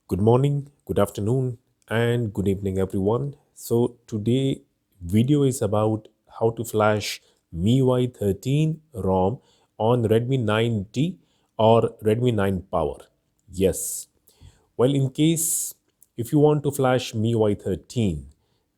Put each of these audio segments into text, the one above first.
Good morning, good afternoon, and good evening, everyone. So today video is about how to flash Miui 13 ROM on Redmi 9T or Redmi 9 Power. Yes. Well, in case if you want to flash Miui 13,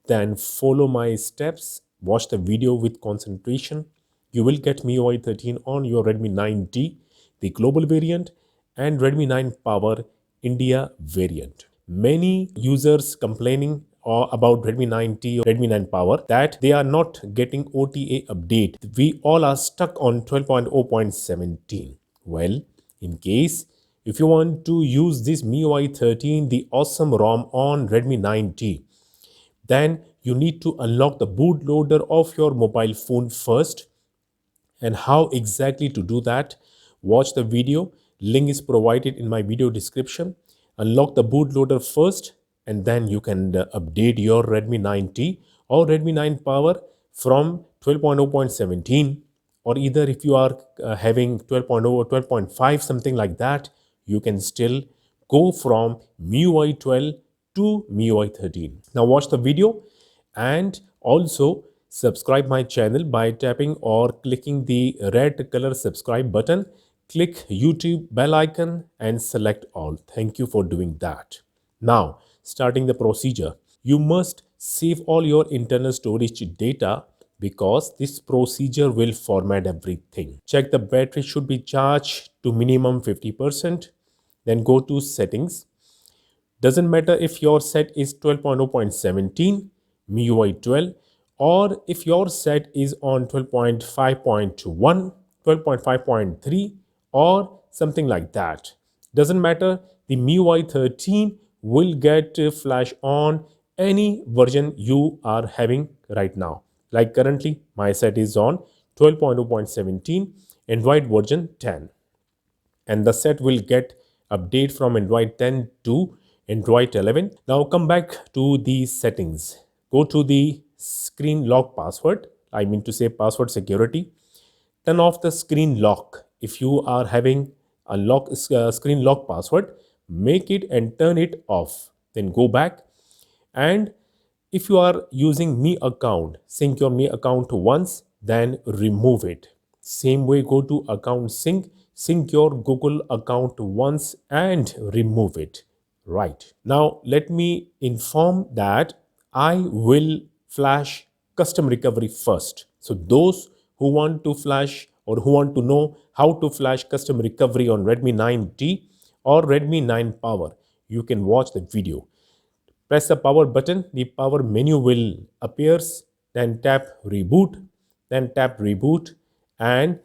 then follow my steps, watch the video with concentration. You will get Miui 13 on your Redmi 9T, the global variant, and Redmi 9 Power India variant. Many users complaining about Redmi 9T or Redmi 9 Power that they are not getting OTA update. We all are stuck on 12.0.17. Well, in case if you want to use this MIUI 13, the awesome ROM on Redmi 9T, then you need to unlock the bootloader of your mobile phone first. And how exactly to do that? Watch the video. Link is provided in my video description. Unlock the bootloader first, and then you can update your Redmi 9T or Redmi 9 Power from 12.0.17, or either if you are having 12.0 or 12.5, something like that, you can still go from MIUI 12 to MIUI 13. Now watch the video and also subscribe my channel by tapping or clicking the red color subscribe button. Click YouTube bell icon and select all. Thank you for doing that. Now, starting the procedure. You must save all your internal storage data because this procedure will format everything. Check the battery should be charged to minimum 50%. Then go to settings. Doesn't matter if your set is 12.0.17, MIUI 12, or if your set is on 12.5.1, 12.5.3, or something like that. Doesn't matter, the MIUI 13 will get flash on any version you are having right now. Like currently, my set is on 12.0.17, Android version 10, and the set will get update from Android 10 to Android 11. Now come back to the settings. Go to the screen lock password. I mean to say password security. Turn off the screen lock. If you are having a screen lock password, make it and turn it off. Then go back, and if you are using Mi account, sync your Mi account once, then remove it. Same way, go to account sync your Google account once and remove it. Right. Now, let me inform that I will flash custom recovery first. So those who want to flash or who want to know how to flash custom recovery on Redmi 9T or Redmi 9 Power, you can watch the video. Press the power button, the power menu will appears, then tap reboot, and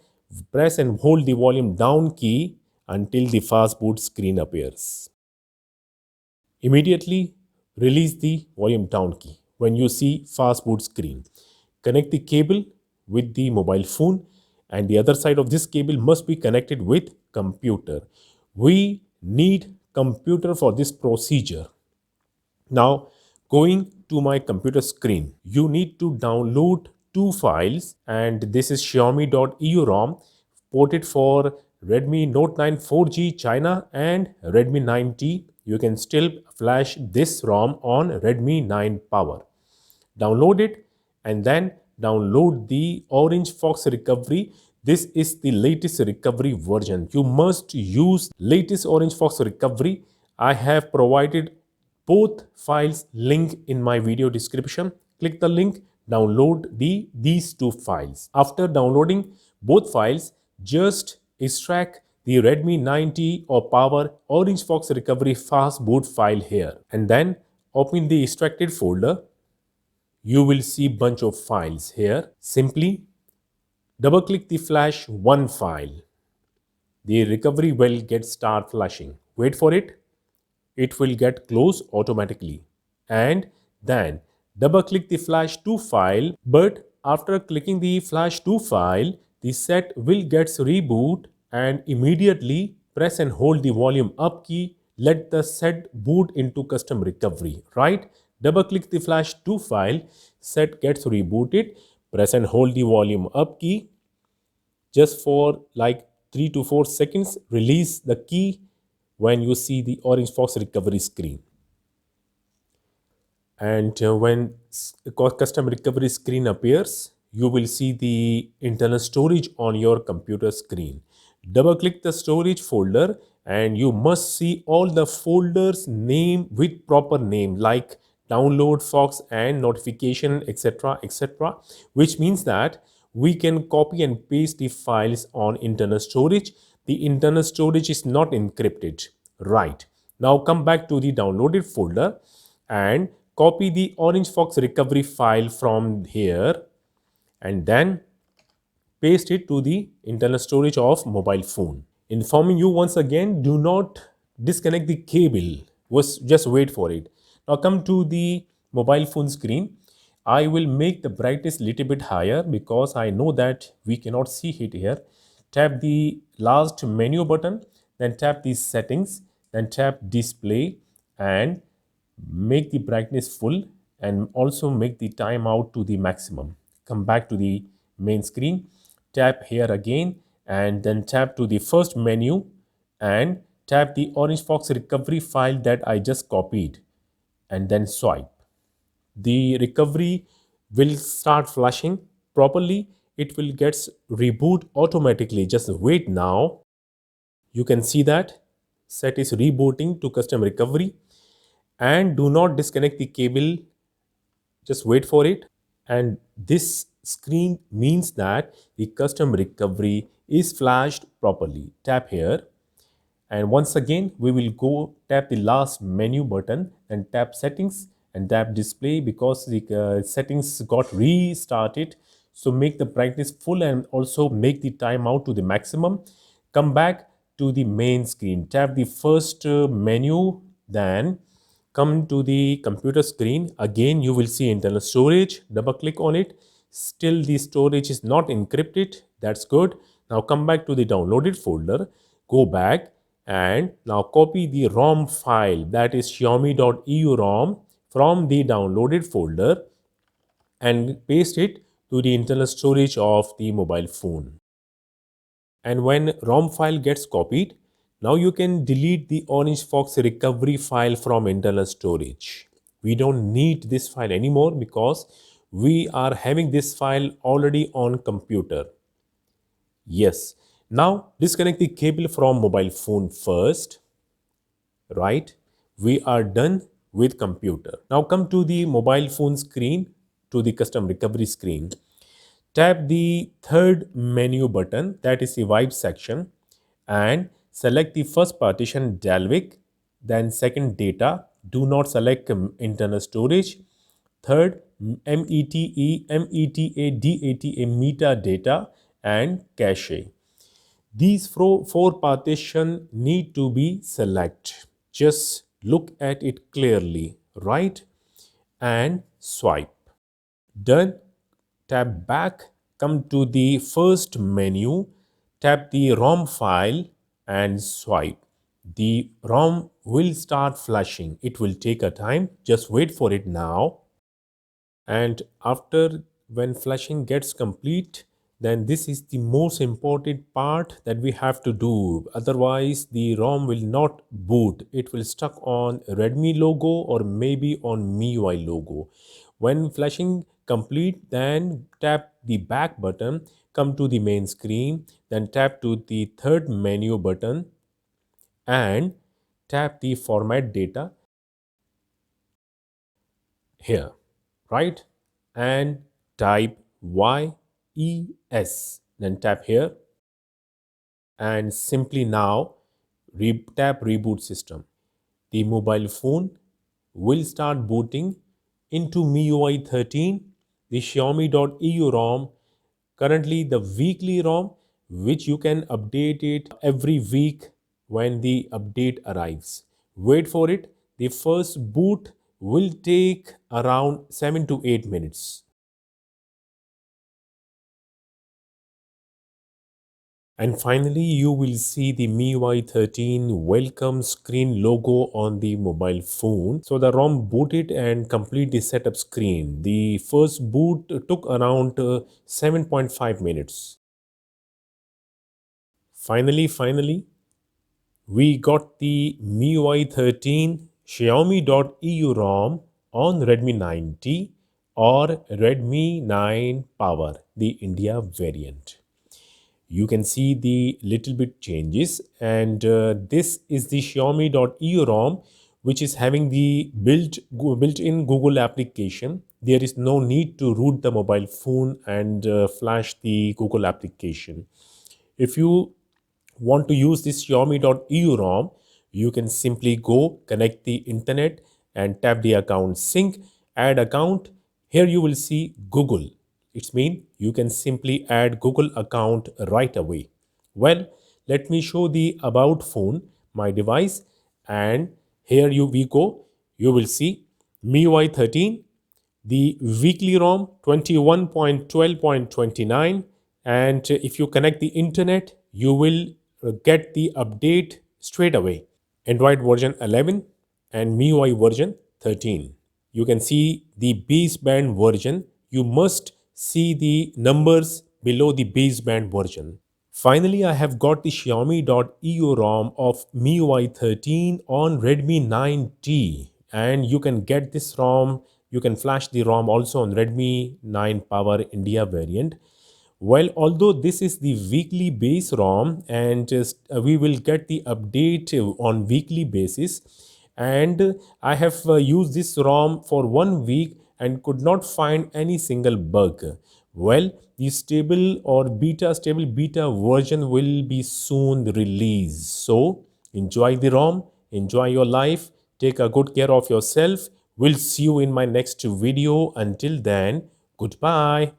press and hold the volume down key until the fast boot screen appears. Immediately release the volume down key when you see fast boot screen. Connect the cable with the mobile phone, and the other side of this cable must be connected with computer. We need computer for this procedure. Now, going to my computer screen, you need to download two files, and this is Xiaomi.eu ROM ported for Redmi Note 9 4G China and Redmi 9T. You can still flash this ROM on Redmi 9 Power. Download it and then download the Orange Fox recovery. This is the latest recovery version. You must use latest Orange Fox recovery. I have provided both files link in my video description. Click the link, download these two files. After downloading both files, just extract the Redmi 9T or Power Orange Fox recovery fast boot file here, and then open the extracted folder. You will see bunch of files here. Simply double click the flash one file. The recovery will get start flashing. Wait for it. It will get closed automatically. And then double click the flash 2 file, but after clicking the flash 2 file, the set will get reboot, and immediately press and hold the volume up key. Let the set boot into custom recovery, right? Double click the flash 2 file, set gets rebooted, press and hold the volume up key just for like 3 to 4 seconds, release the key. when you see the Orange Fox recovery screen. And when custom recovery screen appears, you will see the internal storage on your computer screen. Double click the storage folder and you must see all the folders name with proper name like download, Fox and notification, etc, etc, which means that we can copy and paste the files on internal storage. The internal storage is not encrypted. Right. Now come back to the downloaded folder and copy the Orange Fox recovery file from here and then paste it to the internal storage of mobile phone. Informing you once again, do not disconnect the cable. Just wait for it. Now come to the mobile phone screen. I will make the brightness little bit higher because I know that we cannot see it here. Tap the last menu button, then tap the settings, then tap display and make the brightness full and also make the timeout to the maximum. Come back to the main screen, tap here again and then tap to the first menu and tap the Orange Fox recovery file that I just copied and then swipe. The recovery will start flashing properly. It will get reboot automatically. Just wait now. You can see that set is rebooting to custom recovery and do not disconnect the cable. Just wait for it. And this screen means that the custom recovery is flashed properly. Tap here and once again we will go tap the last menu button and tap settings and tap display because the settings got restarted. So make the brightness full and also make the timeout to the maximum. Come back to the main screen, tap the first menu, then come to the computer screen. Again you will see internal storage, double click on it. Still the storage is not encrypted. That's good. Now come back to the downloaded folder, go back and now copy the ROM file, that is Xiaomi.eu ROM, from the downloaded folder and paste it to the internal storage of the mobile phone. And when ROM file gets copied, now you can delete the Orange Fox recovery file from internal storage. We don't need this file anymore because we are having this file already on computer. Yes. Now disconnect the cable from mobile phone first. Right? We are done with computer. Now come to the mobile phone screen, to the custom recovery screen. Tap the third menu button, that is the wipe section, and select the first partition Dalvik, then second data. Do not select internal storage. Third METE, META, DATA, metadata and cache. These four partition need to be select. Just look at it clearly, right? And swipe. Done. Tap back, come to the first menu, tap the ROM file and swipe. The ROM will start flashing. It will take a time. Just wait for it now. And after when flashing gets complete, then this is the most important part that we have to do. Otherwise the ROM will not boot. It will stuck on Redmi logo or maybe on Miui logo. When flashing complete, then tap the back button, come to the main screen, then tap to the third menu button and tap the format data here, right? And type YES. Then tap here and simply now tap reboot system. The mobile phone will start booting into MIUI 13, the Xiaomi.eu ROM, currently the weekly ROM, which you can update it every week when the update arrives. Wait for it. The first boot will take around 7 to 8 minutes. And finally, you will see the MIUI 13 welcome screen logo on the mobile phone. So the ROM booted and complete the setup screen. The first boot took around 7.5 minutes. Finally, We got the Miui 13 Xiaomi.eu ROM on Redmi 9T or Redmi 9 Power, the India variant. You can see the little bit changes, and this is the Xiaomi.eu ROM, which is having the built-in Google application. There is no need to root the mobile phone and flash the Google application. If you want to use this Xiaomi.eu ROM, you can simply go connect the internet and tap the account sync, add account. Here you will see Google. It's mean you can simply add Google account right away. Well, let me show the about phone, my device, and here we go. You will see MIUI 13, the weekly ROM 21.12.29, and if you connect the internet you will get the update straight away. Android version 11 and MIUI version 13. You can see the baseband version. You must see the numbers below the baseband version. Finally, I have got the Xiaomi.eu ROM of MIUI 13 on Redmi 9T, and you can get this ROM. You can flash the ROM also on Redmi 9 Power India variant. Well, although this is the weekly base ROM, and just we will get the update on weekly basis, and I have used this ROM for 1 week and could not find any single bug. Well, the stable beta version will be soon released. So enjoy the ROM, enjoy your life, take a good care of yourself. We'll see you in my next video. Until then, goodbye.